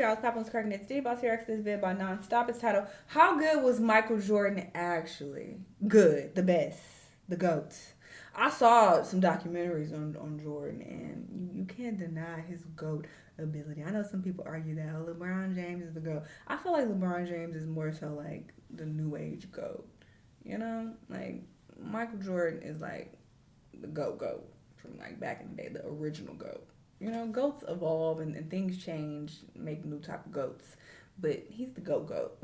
I was popping, was cracking it. Steve Boss here, X this vid by Nonstop. It's titled, How Good Was Michael Jordan Actually? Good, the best, the GOAT. I saw some documentaries on Jordan, and you can't deny his GOAT ability. I know some people argue that LeBron James is the GOAT. I feel like LeBron James is more so like the new age GOAT. You know? Like, Michael Jordan is like the GOAT from like back in the day, the original GOAT. You know, goats evolve and things change, make new type of goats. But he's the GOAT.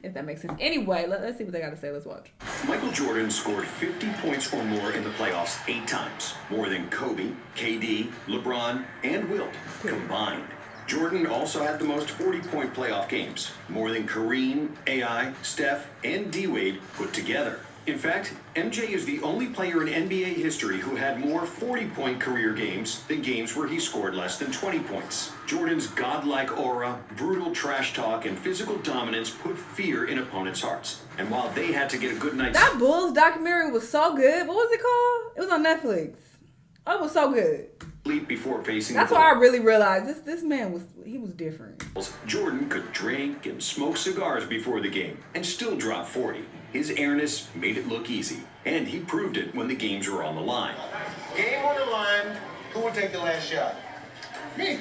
If that makes sense. Anyway, let's see what they got to say. Let's watch. Michael Jordan scored 50 points or more in the playoffs 8 times. More than Kobe, KD, LeBron, and Wilt combined. Jordan also had the most 40-point playoff games. More than Kareem, AI, Steph, and D-Wade put together. In fact, MJ is the only player in NBA history who had more 40-point career games than games where he scored less than 20 points. Jordan's godlike aura, brutal trash talk, and physical dominance put fear in opponents' hearts. And while they had to get a good night's That Bulls documentary was so good. What was it called? It was on Netflix. Oh, it was so good. sleep before facing That's the why I really realized this man was different. Jordan could drink and smoke cigars before the game and still drop 40. His airness made it look easy, and he proved it when the games were on the line. Game on the line. Who will take the last shot? Me.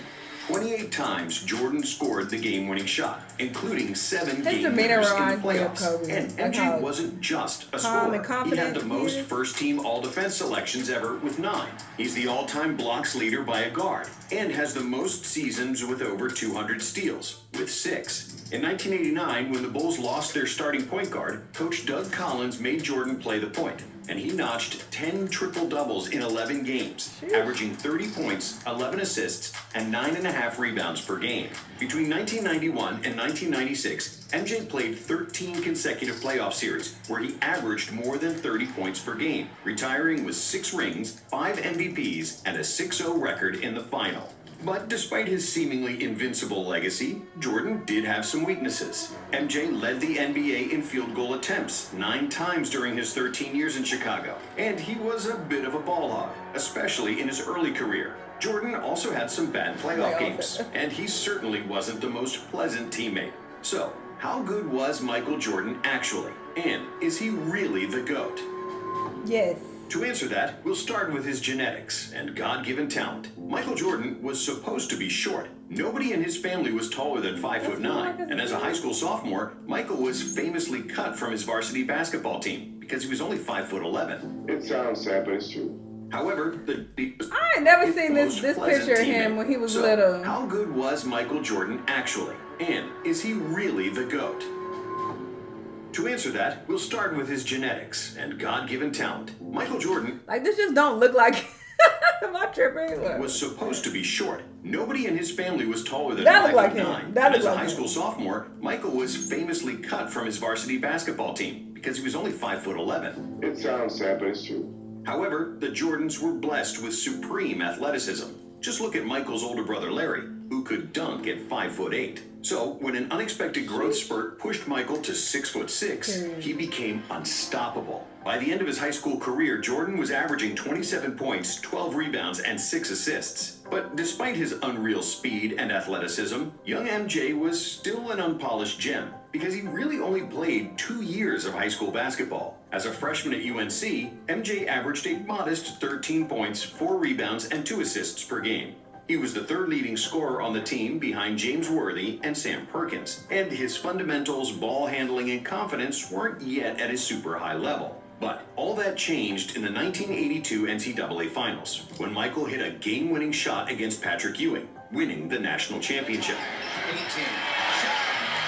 28 times Jordan scored the game-winning shot, including 7 His game demeanor winners in the reminds me of playoffs. Kobe. And Like MJ how wasn't just a calm and scorer. He had the confident most he is. first-team all-defense selections ever with 9. He's the all-time blocks leader by a guard and has the most seasons with over 200 steals with 6. In 1989, when the Bulls lost their starting point guard, Coach Doug Collins made Jordan play the point, and he notched 10 triple-doubles in 11 games, averaging 30 points, 11 assists, and 9.5 rebounds per game. Between 1991 and 1996, MJ played 13 consecutive playoff series, where he averaged more than 30 points per game, retiring with 6 rings, 5 MVPs, and a 6-0 record in the final. But despite his seemingly invincible legacy, Jordan did have some weaknesses. MJ led the NBA in field goal attempts 9 times during his 13 years in Chicago, and he was a bit of a ball hog, especially in his early career. Jordan also had some bad playoff games, and he certainly wasn't the most pleasant teammate. So, how good was Michael Jordan actually? And is he really the GOAT? Yes. To answer that, we'll start with his genetics and God-given talent. Michael Jordan was supposed to be short. Nobody in his family was taller than 5'9", and as a high school sophomore, Michael was famously cut from his varsity basketball team because he was only 5'11". It sounds sad, but it's true. However, I ain't never seen this picture of him when he was little. How good was Michael Jordan actually? And is he really the GOAT? To answer that, we'll start with his genetics and God-given talent. Michael Jordan, Like, this just don't look like am I tripping? was supposed to be short. Nobody in his family was taller than That looked like 5'9". him. That And looked as a like high him. school sophomore, Michael was famously cut from his varsity basketball team because he was only 5'11". It sounds sad, but it's true. However, the Jordans were blessed with supreme athleticism. Just look at Michael's older brother Larry, who could dunk at 5'8". So, when an unexpected growth spurt pushed Michael to 6'6", he became unstoppable. By the end of his high school career, Jordan was averaging 27 points, 12 rebounds, and 6 assists. But despite his unreal speed and athleticism, young MJ was still an unpolished gem because he really only played 2 years of high school basketball. As a freshman at UNC, MJ averaged a modest 13 points, 4 rebounds, and 2 assists per game. He was the 3rd leading scorer on the team behind James Worthy and Sam Perkins, and his fundamentals, ball handling, and confidence weren't yet at his super high level. But all that changed in the 1982 NCAA Finals, when Michael hit a game-winning shot against Patrick Ewing, winning the national championship. 18. Shot.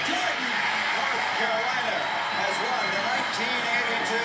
Jordan. North Carolina has won the 1982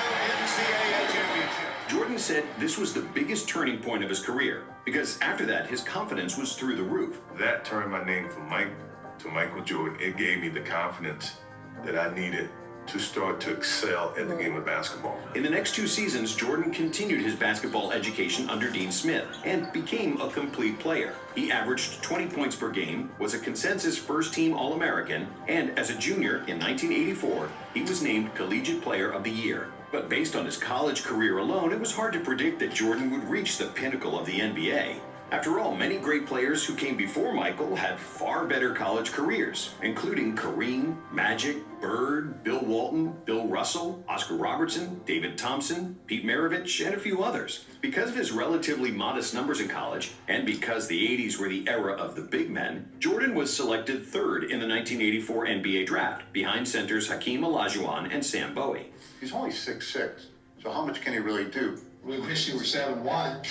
NCAA championship. Jordan said this was the biggest turning point of his career, because after that, his confidence was through the roof. That turned my name from Mike to Michael Jordan. It gave me the confidence that I needed to start to excel in the game of basketball. In the next 2 seasons, Jordan continued his basketball education under Dean Smith and became a complete player. He averaged 20 points per game, was a consensus first-team All-American, and as a junior in 1984, he was named Collegiate Player of the Year. But based on his college career alone, it was hard to predict that Jordan would reach the pinnacle of the NBA. After all, many great players who came before Michael had far better college careers, including Kareem, Magic, Bird, Bill Walton, Bill Russell, Oscar Robertson, David Thompson, Pete Maravich, and a few others. Because of his relatively modest numbers in college, and because the 80s were the era of the big men, Jordan was selected third in the 1984 NBA draft, behind centers Hakeem Olajuwon and Sam Bowie. He's only 6'6", so how much can he really do? We wish he were 7'1",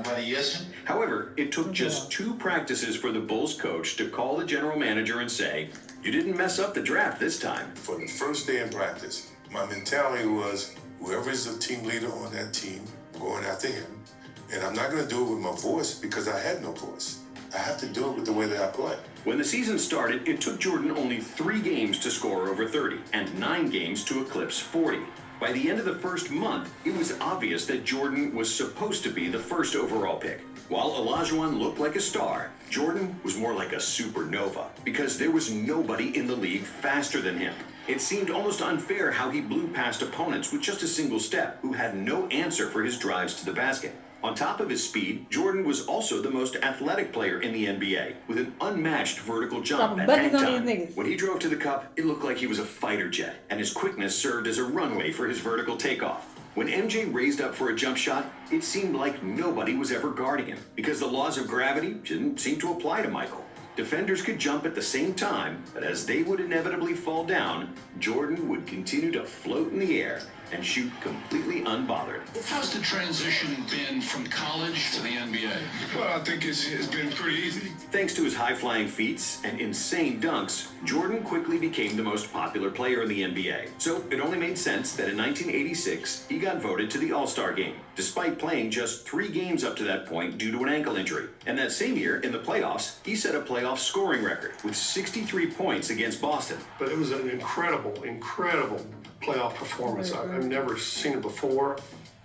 but he isn't. However, it took just 2 practices for the Bulls coach to call the general manager and say, "You didn't mess up the draft this time." For the first day in practice, my mentality was whoever is the team leader on that team, I'm going after him. And I'm not going to do it with my voice because I had no voice. I have to do it with the way that I play. When the season started, it took Jordan only 3 games to score over 30 and 9 games to eclipse 40. By the end of the first month, it was obvious that Jordan was supposed to be the first overall pick. While Olajuwon looked like a star, Jordan was more like a supernova because there was nobody in the league faster than him. It seemed almost unfair how he blew past opponents with just a single step who had no answer for his drives to the basket. On top of his speed, Jordan was also the most athletic player in the NBA, with an unmatched vertical jump at any time. When he drove to the cup, it looked like he was a fighter jet, and his quickness served as a runway for his vertical takeoff. When MJ raised up for a jump shot, it seemed like nobody was ever guarding him, because the laws of gravity didn't seem to apply to Michael. Defenders could jump at the same time, but as they would inevitably fall down, Jordan would continue to float in the air and shoot completely unbothered. How's the transition been from college to the NBA? Well, I think it's been pretty easy. Thanks to his high-flying feats and insane dunks, Jordan quickly became the most popular player in the NBA. So it only made sense that in 1986, he got voted to the All-Star game, despite playing just 3 games up to that point due to an ankle injury. And that same year, in the playoffs, he set a playoff scoring record with 63 points against Boston. But it was an incredible playoff performance. I've never seen it before,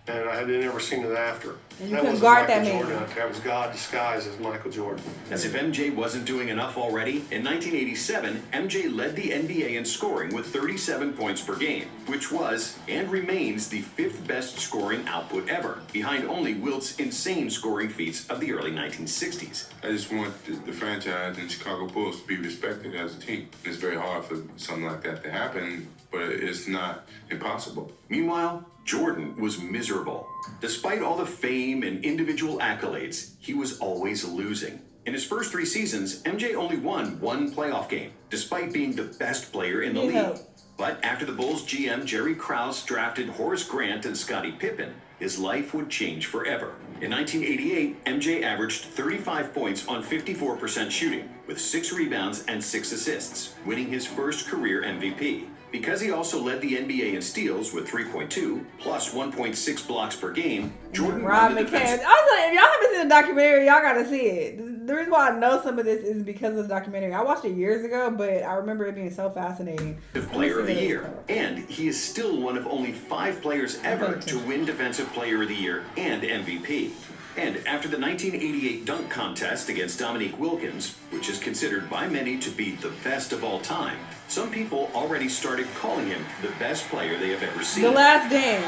and I had never seen it after. And you couldn't guard that man. That was God disguised as Michael Jordan. As if MJ wasn't doing enough already, in 1987, MJ led the NBA in scoring with 37 points per game, which was and remains the 5th best scoring output ever, behind only Wilt's insane scoring feats of the early 1960s. I just want the franchise and Chicago Bulls to be respected as a team. It's very hard for something like that to happen, but it's not impossible. Meanwhile, Jordan was miserable. Despite all the fame and individual accolades, he was always losing. In his first 3 seasons, MJ only won 1 playoff game, despite being the best player in the league. But after the Bulls GM Jerry Krause drafted Horace Grant and Scottie Pippen, his life would change forever. In 1988, MJ averaged 35 points on 54% shooting, with 6 rebounds and 6 assists, winning his first career MVP. Because he also led the NBA in steals with 3.2 plus 1.6 blocks per game, Jordan Rob won the defensive... I was like, if y'all haven't seen the documentary, y'all gotta see it. The reason why I know some of this is because of the documentary. I watched it years ago, but I remember it being so fascinating. Player of the Year. And he is still one of only 5 players ever to win Defensive Player of the Year and MVP. And after the 1988 dunk contest against Dominique Wilkins, which is considered by many to be the best of all time, some people already started calling him the best player they have ever seen. The Last Dance.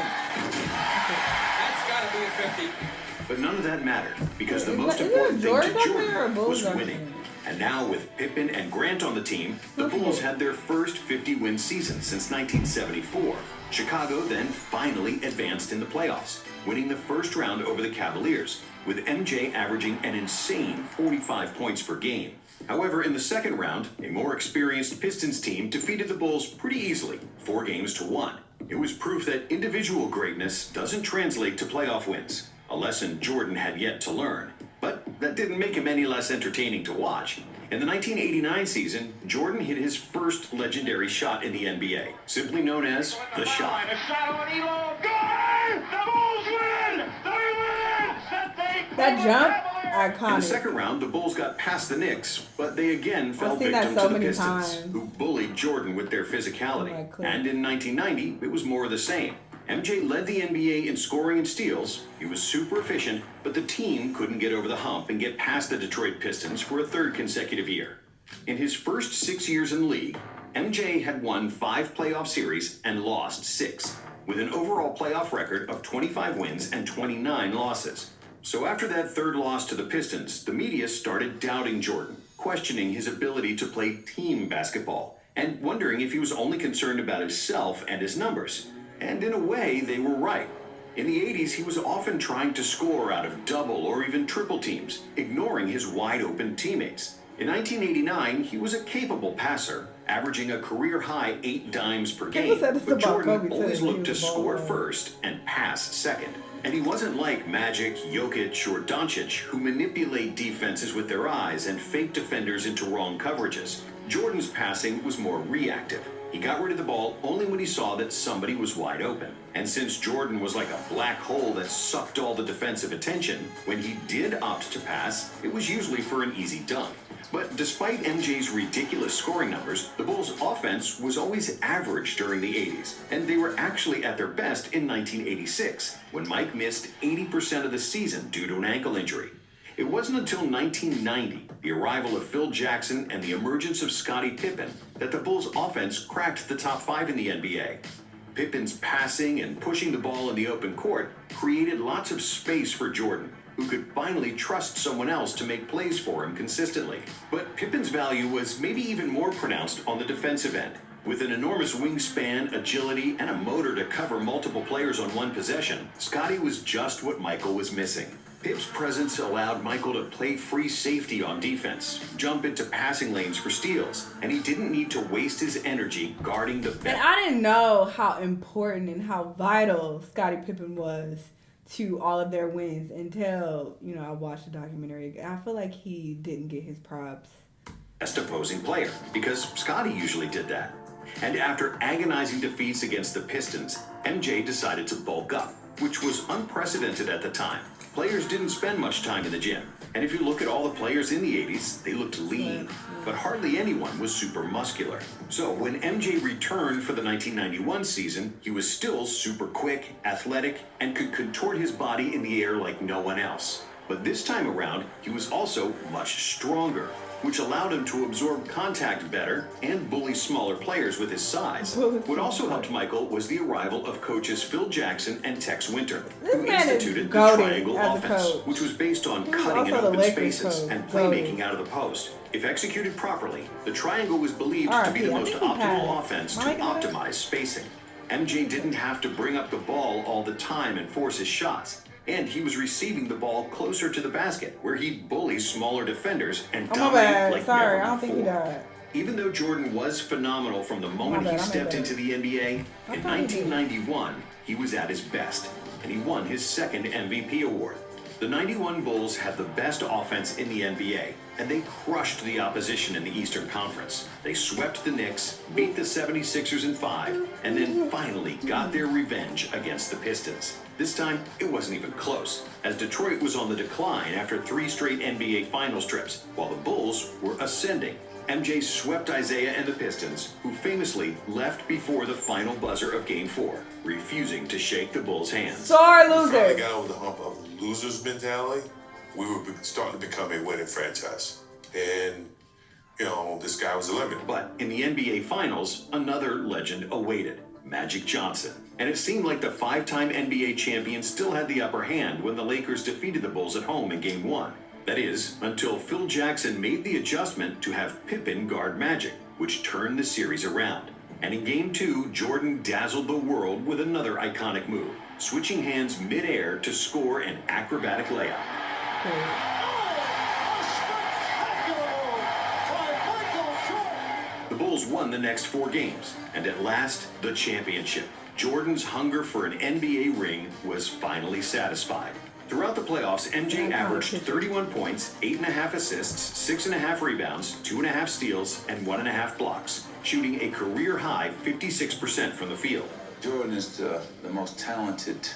That's gotta be a 50. But none of that mattered, because the most important thing to Jordan was winning. And now with Pippen and Grant on the team, the Bulls had their first 50-win season since 1974. Chicago then finally advanced in the playoffs, winning the first round over the Cavaliers, with MJ averaging an insane 45 points per game. However, in the second round, a more experienced Pistons team defeated the Bulls pretty easily, 4-1. It was proof that individual greatness doesn't translate to playoff wins, a lesson Jordan had yet to learn. But that didn't make him any less entertaining to watch. In the 1989 season, Jordan hit his first legendary shot in the NBA, simply known as the shot. That jump, iconic. In the second round, the Bulls got past the Knicks, but they again fell victim to the Pistons, who bullied Jordan with their physicality. And in 1990, it was more of the same. MJ led the NBA in scoring and steals. He was super efficient, but the team couldn't get over the hump and get past the Detroit Pistons for a 3rd consecutive year. In his first 6 years in the league, MJ had won 5 playoff series and lost 6, with an overall playoff record of 25 wins and 29 losses. So after that third loss to the Pistons, the media started doubting Jordan, questioning his ability to play team basketball, and wondering if he was only concerned about himself and his numbers. And in a way, they were right. In the 80s, he was often trying to score out of double or even triple teams, ignoring his wide-open teammates. In 1989, he was a capable passer, averaging a career-high 8 dimes per game, but Jordan always looked to score first and pass second. And he wasn't like Magic, Jokic, or Doncic, who manipulate defenses with their eyes and fake defenders into wrong coverages. Jordan's passing was more reactive. He got rid of the ball only when he saw that somebody was wide open. And since Jordan was like a black hole that sucked all the defensive attention, when he did opt to pass, it was usually for an easy dunk. But despite MJ's ridiculous scoring numbers, the Bulls' offense was always average during the 80s, and they were actually at their best in 1986, when Mike missed 80% of the season due to an ankle injury. It wasn't until 1990, the arrival of Phil Jackson and the emergence of Scottie Pippen, that the Bulls' offense cracked the top 5 in the NBA. Pippen's passing and pushing the ball in the open court created lots of space for Jordan, who could finally trust someone else to make plays for him consistently. But Pippen's value was maybe even more pronounced on the defensive end. With an enormous wingspan, agility, and a motor to cover multiple players on one possession, Scottie was just what Michael was missing. Pip's presence allowed Michael to play free safety on defense, jump into passing lanes for steals, and he didn't need to waste his energy guarding the And I didn't know how important and how vital Scottie Pippen was to all of their wins until, I watched the documentary. I feel like he didn't get his props. Best opposing player, because Scottie usually did that. And after agonizing defeats against the Pistons, MJ decided to bulk up, which was unprecedented at the time. Players didn't spend much time in the gym. And if you look at all the players in the 80s, they looked lean, but hardly anyone was super muscular. So when MJ returned for the 1991 season, he was still super quick, athletic, and could contort his body in the air like no one else. But this time around, he was also much stronger, which allowed him to absorb contact better and bully smaller players with his size. What also helped Michael was the arrival of coaches Phil Jackson and Tex Winter, who instituted the triangle offense, which was based on cutting in open spaces and playmaking out of the post. If executed properly, the triangle was believed to be the most optimal offense to optimize spacing. MJ didn't have to bring up the ball all the time and force his shots. And he was receiving the ball closer to the basket, where he bullies smaller defenders and dominated like never before. Even though Jordan was phenomenal from the moment he stepped into the NBA, in 1991, he was at his best, and he won his second MVP award. The 91 Bulls had the best offense in the NBA, and they crushed the opposition in the Eastern Conference. They swept the Knicks, beat the 76ers in 5, and then finally got their revenge against the Pistons. This time, it wasn't even close, as Detroit was on the decline after 3 straight NBA Finals trips, while the Bulls were ascending. MJ swept Isaiah and the Pistons, who famously left before the final buzzer of Game 4, refusing to shake the Bulls' hands. Sorry, We losers. finally got over the hump of the losers mentality. We were starting to become a winning franchise. And, this guy was a limit. But in the NBA Finals, another legend awaited, Magic Johnson. And it seemed like the 5-time NBA champion still had the upper hand when the Lakers defeated the Bulls at home in Game 1. That is, until Phil Jackson made the adjustment to have Pippen guard Magic, which turned the series around. And in Game 2, Jordan dazzled the world with another iconic move, switching hands mid-air to score an acrobatic layup. The Bulls won the next 4 games, and at last, the championship. Jordan's hunger for an NBA ring was finally satisfied. Throughout the playoffs, MJ averaged 31 points, 8.5 assists, 6.5 rebounds, 2.5 steals, and 1.5 blocks, shooting a career-high 56% from the field. Jordan is the most talented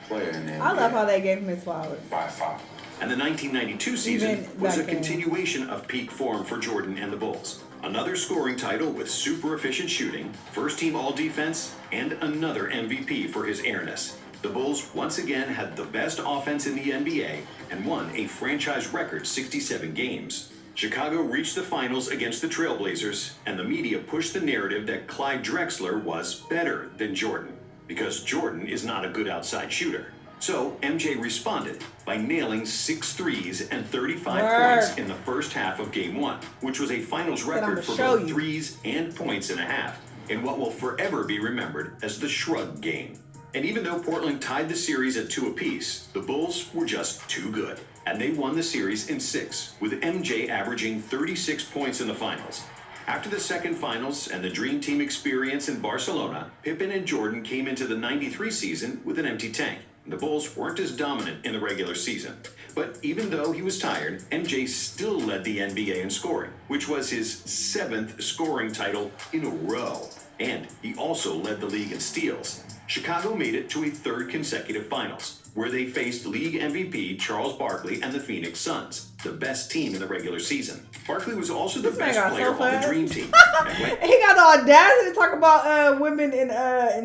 player in the NBA. I love how they gave him his flowers. By far. And the 1992 season was a continuation of peak form for Jordan and the Bulls. Another scoring title with super efficient shooting, first-team all-defense, and another MVP for his airness. The Bulls once again had the best offense in the NBA and won a franchise record 67 games. Chicago reached the finals against the Trailblazers, and the media pushed the narrative that Clyde Drexler was better than Jordan, because Jordan is not a good outside shooter. So MJ responded by nailing 6 threes and 35 Word. points in the first half of Game 1, which was a finals Said, "I'ma record for show both you." threes and points in a half, in what will forever be remembered as the Shrug game. And even though Portland tied the series at 2 apiece, the Bulls were just too good, and they won the series in 6, with MJ averaging 36 points in the finals. After the second finals and the Dream Team experience in Barcelona, Pippen and Jordan came into the '93 season with an empty tank. The Bulls weren't as dominant in the regular season. But even though he was tired, MJ still led the NBA in scoring, which was his 7th scoring title in a row. And he also led the league in steals. Chicago made it to a 3rd consecutive finals, where they faced league MVP Charles Barkley and the Phoenix Suns, the best team in the regular season. Barkley was also the best player on the Dream Team. He got the audacity to talk about women in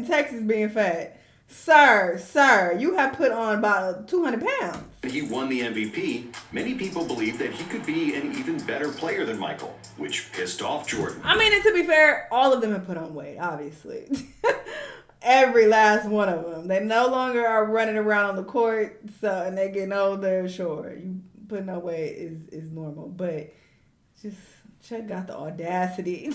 Texas being fat. Sir, you have put on about 200 pounds. He won the MVP. Many people believe that he could be an even better player than Michael, which pissed off Jordan. I mean, and to be fair, all of them have put on weight, obviously. Every last one of them. They no longer are running around on the court, and they getting older, sure. You putting on weight is normal, but just Chet got the audacity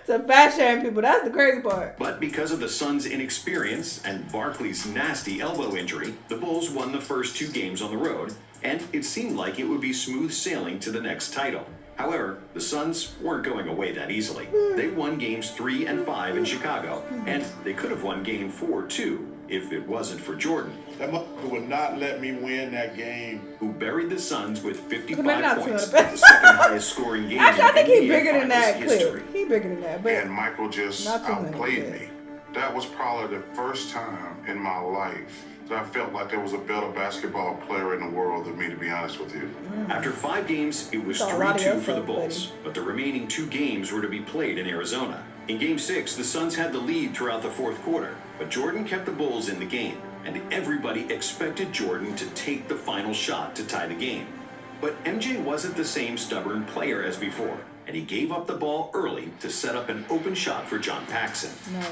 to fat shame people. That's the crazy part. But because of the Suns' inexperience and Barkley's nasty elbow injury, the Bulls won the first 2 games on the road, and it seemed like it would be smooth sailing to the next title. However, the Suns weren't going away that easily. They won games 3 and 5 in Chicago, and they could have won game 4 too, if it wasn't for Jordan. That motherfucker would not let me win that game. Who buried the Suns with 55 not points, 200. the second highest scoring game Actually, I think in he's NBA bigger than that, Finals history. Clip. He bigger than that, but And Michael just not 200, outplayed but- me. That was probably the first time in my life that I felt like there was a better basketball player in the world than me, to be honest with you. After 5 games, it was Saw a lot of 3-2 for the yourself, Bulls, but the remaining 2 games were to be played in Arizona. In Game 6, the Suns had the lead throughout the 4th quarter, but Jordan kept the Bulls in the game, and everybody expected Jordan to take the final shot to tie the game. But MJ wasn't the same stubborn player as before, and he gave up the ball early to set up an open shot for John Paxson. no.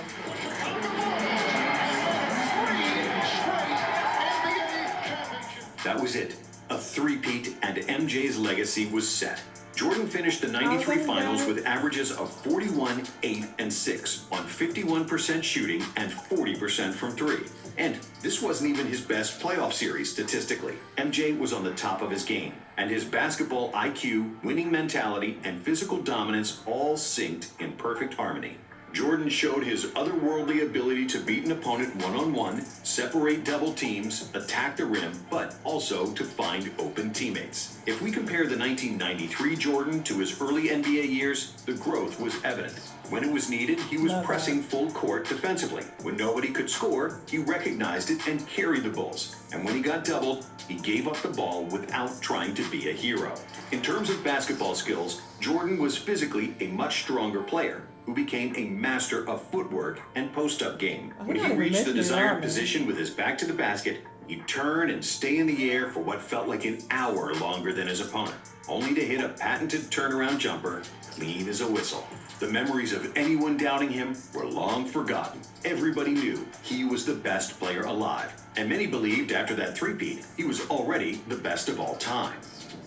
That was it. A three-peat, and MJ's legacy was set. Jordan finished the '93 finals with averages of 41, 8, and 6 on 51% shooting and 40% from 3. And this wasn't even his best playoff series statistically. MJ was on the top of his game, and his basketball IQ, winning mentality, and physical dominance all synced in perfect harmony. Jordan showed his otherworldly ability to beat an opponent one-on-one, separate double teams, attack the rim, but also to find open teammates. If we compare the 1993 Jordan to his early NBA years, the growth was evident. When it was needed, he was pressing full court defensively. When nobody could score, he recognized it and carried the Bulls. And when he got doubled, he gave up the ball without trying to be a hero. In terms of basketball skills, Jordan was physically a much stronger player, who became a master of footwork and post-up game. When he reached the desired position with his back to the basket, he'd turn and stay in the air for what felt like an hour longer than his opponent, only to hit a patented turnaround jumper, clean as a whistle. The memories of anyone doubting him were long forgotten. Everybody knew he was the best player alive, and many believed after that three-peat, he was already the best of all time.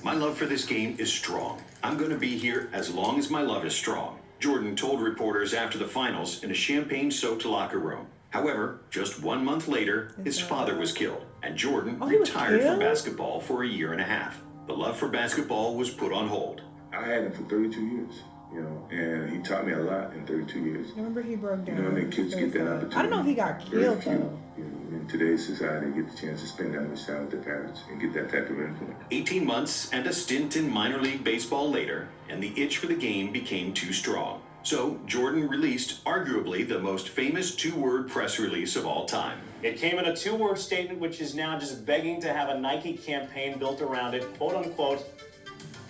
My love for this game is strong. I'm going to be here as long as my love is strong, Jordan told reporters after the finals in a champagne-soaked locker room. However, just 1 month later, his father was killed, and Jordan retired from basketball for a year and a half. The love for basketball was put on hold. I had him for 32 years, and he taught me a lot in 32 years. Remember he broke down. I mean, kids get that opportunity. I don't know if he got killed, though. In today's society, get the chance to spend that much time with their parents and get that type of influence. 18 months and a stint in minor league baseball later, and the itch for the game became too strong. So Jordan released arguably the most famous 2-word press release of all time. It came in a 2-word statement, which is now just begging to have a Nike campaign built around it. Quote unquote,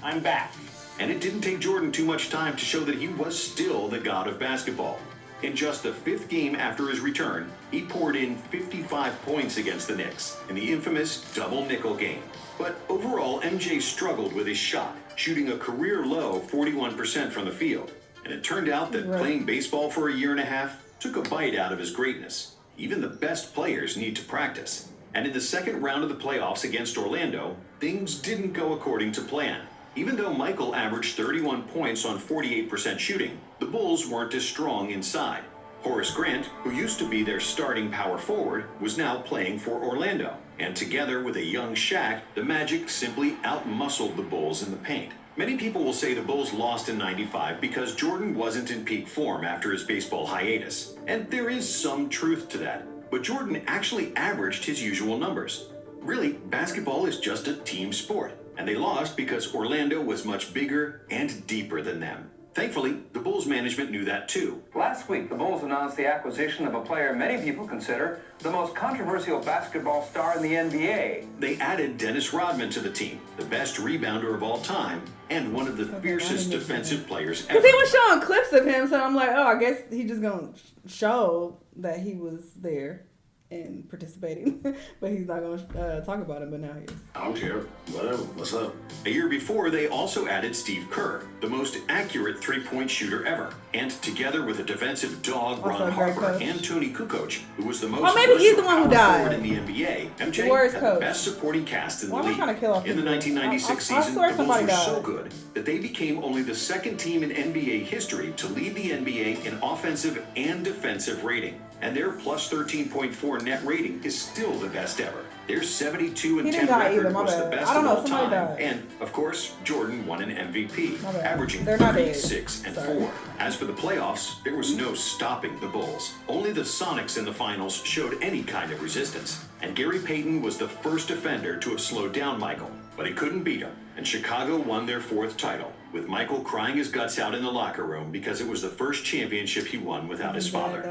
I'm back. And it didn't take Jordan too much time to show that he was still the god of basketball. In just the 5th game after his return, he poured in 55 points against the Knicks in the infamous double nickel game. But overall, MJ struggled with his shot, shooting a career-low 41% from the field. And it turned out that playing baseball for a year and a half took a bite out of his greatness. Even the best players need to practice. And in the second round of the playoffs against Orlando, things didn't go according to plan. Even though Michael averaged 31 points on 48% shooting, the Bulls weren't as strong inside. Horace Grant, who used to be their starting power forward, was now playing for Orlando. And together with a young Shaq, the Magic simply outmuscled the Bulls in the paint. Many people will say the Bulls lost in '95 because Jordan wasn't in peak form after his baseball hiatus. And there is some truth to that. But Jordan actually averaged his usual numbers. Really, basketball is just a team sport. And they lost because Orlando was much bigger and deeper than them. Thankfully, the Bulls management knew that too. Last week, the Bulls announced the acquisition of a player many people consider the most controversial basketball star in the NBA. They added Dennis Rodman to the team, the best rebounder of all time, and one of the fiercest defensive players ever. Because he was showing clips of him, so I'm like, oh, I guess he just gonna show that he was there and participating, but he's not going to talk about it, but now he is. I don't care. Whatever. What's up? A year before, they also added Steve Kerr, the most accurate three-point shooter ever. And together with a defensive dog, Ron Harper, and Tony Kukoc, who was the most maybe he's the one who died in the NBA, MJ had the best supporting cast in the league. In the 1996 season, the Bulls were so good that they became only the second team in NBA history to lead the NBA in offensive and defensive rating. And their plus 13.4 net rating is still the best ever. Their 72-10 record was the best of all time. And, of course, Jordan won an MVP, averaging 36-4. As for the playoffs, there was no stopping the Bulls. Only the Sonics in the finals showed any kind of resistance. And Gary Payton was the first defender to have slowed down Michael. But he couldn't beat him. And Chicago won their fourth title, with Michael crying his guts out in the locker room because it was the first championship he won without his father. This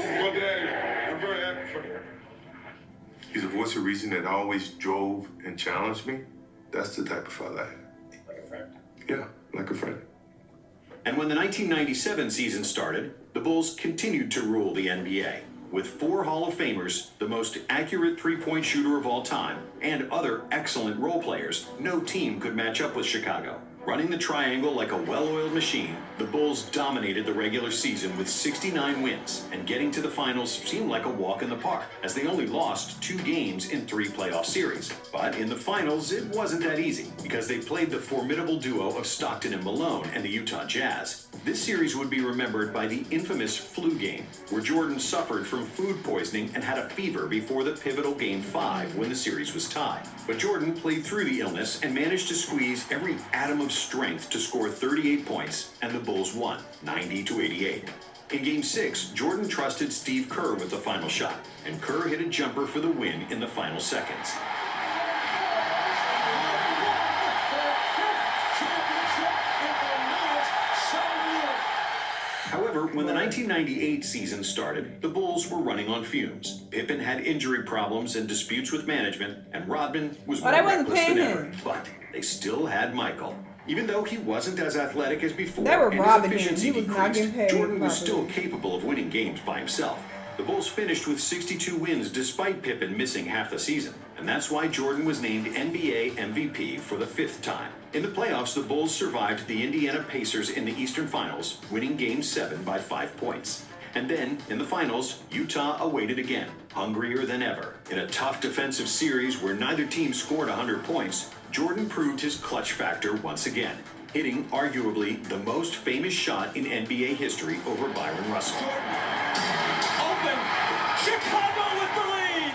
is my daddy. I'm very happy for him. He's a voice of reason that always drove and challenged me. That's the type of father I had. Like a friend? Yeah, like a friend. And when the 1997 season started, the Bulls continued to rule the NBA. With 4 Hall of Famers, the most accurate three-point shooter of all time, and other excellent role players, no team could match up with Chicago. Running the triangle like a well-oiled machine, the Bulls dominated the regular season with 69 wins, and getting to the finals seemed like a walk in the park, as they only lost 2 games in 3 playoff series. But in the finals, it wasn't that easy, because they played the formidable duo of Stockton and Malone and the Utah Jazz. This series would be remembered by the infamous flu game, where Jordan suffered from food poisoning and had a fever before the pivotal Game 5 when the series was tied. But Jordan played through the illness and managed to squeeze every atom of strength to score 38 points, and the Bulls won, 90-88. In Game 6, Jordan trusted Steve Kerr with the final shot, and Kerr hit a jumper for the win in the final seconds. However, when the 1998 season started, the Bulls were running on fumes. Pippen had injury problems and disputes with management, and Rodman was more reckless than ever. But they still had Michael. Even though he wasn't as athletic as before, and his efficiency decreased, Jordan was still capable of winning games by himself. The Bulls finished with 62 wins despite Pippen missing half the season, and that's why Jordan was named NBA MVP for the 5th time. In the playoffs, the Bulls survived the Indiana Pacers in the Eastern Finals, winning Game 7 by 5 points. And then, in the finals, Utah awaited again, hungrier than ever. In a tough defensive series where neither team scored 100 points, Jordan proved his clutch factor once again, hitting arguably the most famous shot in NBA history over Byron Russell. Open! Chicago with the lead!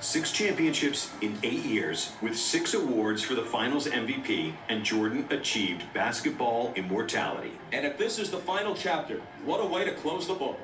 6 championships in 8 years, with 6 awards for the Finals MVP, and Jordan achieved basketball immortality. And if this is the final chapter, what a way to close the book.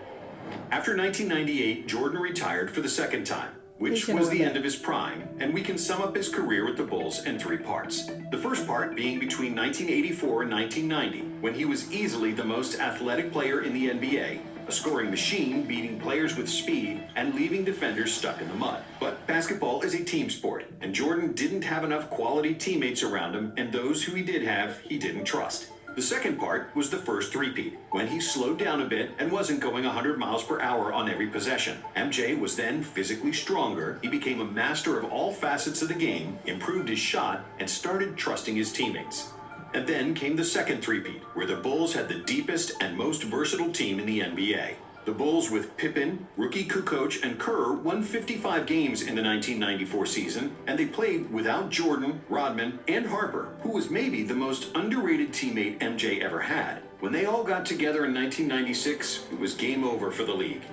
After 1998, Jordan retired for the 2nd time, which was the end of his prime, and we can sum up his career with the Bulls in 3 parts. The first part being between 1984 and 1990, when he was easily the most athletic player in the NBA, a scoring machine beating players with speed and leaving defenders stuck in the mud. But basketball is a team sport, and Jordan didn't have enough quality teammates around him, and those who he did have, he didn't trust. The second part was the first three-peat, when he slowed down a bit and wasn't going 100 miles per hour on every possession. MJ was then physically stronger, he became a master of all facets of the game, improved his shot, and started trusting his teammates. And then came the second three-peat, where the Bulls had the deepest and most versatile team in the NBA. The Bulls with Pippen, rookie Kukoc, and Kerr won 55 games in the 1994 season, and they played without Jordan, Rodman, and Harper, who was maybe the most underrated teammate MJ ever had. When they all got together in 1996, it was game over for the league.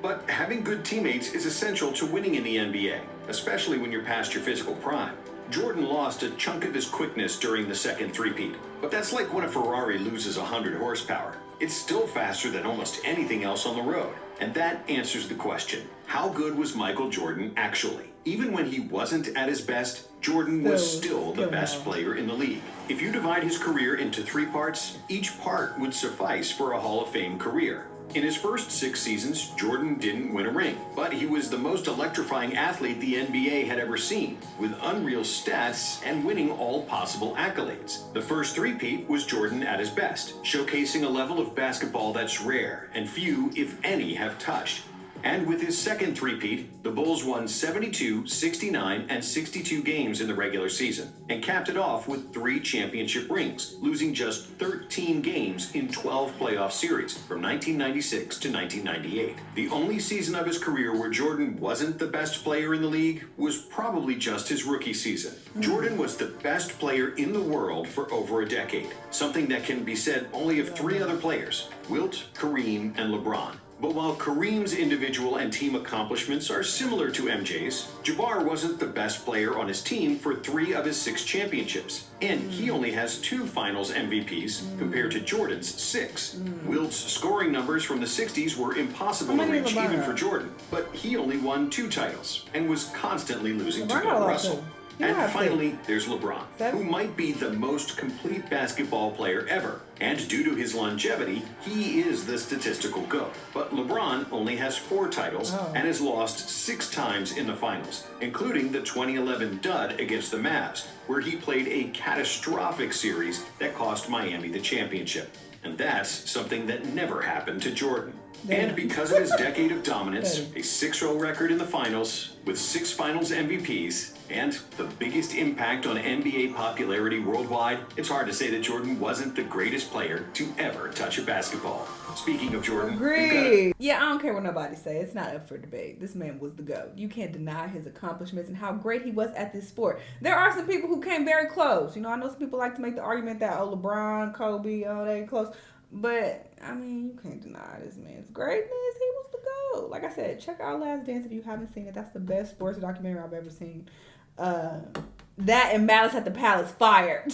But having good teammates is essential to winning in the NBA, especially when you're past your physical prime. Jordan lost a chunk of his quickness during the second three-peat, but that's like when a Ferrari loses 100 horsepower. It's still faster than almost anything else on the road. And that answers the question, how good was Michael Jordan actually? Even when he wasn't at his best, Jordan was still the best player in the league. If you divide his career into 3 parts, each part would suffice for a Hall of Fame career. In his first 6 seasons, Jordan didn't win a ring, but he was the most electrifying athlete the NBA had ever seen, with unreal stats and winning all possible accolades. The first three-peat was Jordan at his best, showcasing a level of basketball that's rare and few, if any, have touched. And with his second three-peat, the Bulls won 72, 69, and 62 games in the regular season, and capped it off with 3 championship rings, losing just 13 games in 12 playoff series from 1996 to 1998. The only season of his career where Jordan wasn't the best player in the league was probably just his rookie season. Jordan was the best player in the world for over a decade, something that can be said only of 3 other players, Wilt, Kareem, and LeBron. But while Kareem's individual and team accomplishments are similar to MJ's, Jabbar wasn't the best player on his team for 3 of his 6 championships. And he only has 2 finals MVPs compared to Jordan's 6. Wilt's scoring numbers from the 60s were impossible to reach even for Jordan, but he only won 2 titles and was constantly losing to Bill Russell. And finally, there's LeBron, who might be the most complete basketball player ever. And due to his longevity, he is the statistical GOAT. But LeBron only has 4 titles and has lost 6 times in the finals, including the 2011 dud against the Mavs, where he played a catastrophic series that cost Miami the championship. And that's something that never happened to Jordan. And because of his decade of dominance, a 6-0 record in the finals, with 6 finals MVPs, and the biggest impact on NBA popularity worldwide, it's hard to say that Jordan wasn't the greatest player to ever touch a basketball. Speaking of Jordan, yeah, I don't care what nobody says. It's not up for debate. This man was the GOAT. You can't deny his accomplishments and how great he was at this sport. There are some people who came very close. You know, I know some people like to make the argument that, oh, LeBron, Kobe, oh, they close. But, I mean, you can't deny this man's greatness. He was the GOAT. Like I said, check out Last Dance if you haven't seen it. That's the best sports documentary I've ever seen. That and Malice at the Palace, fired.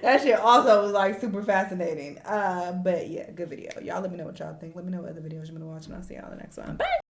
That shit also was like super fascinating. But yeah, good video. Y'all let me know what y'all think. Let me know what other videos you want to watch, and I'll see y'all in the next one. Bye.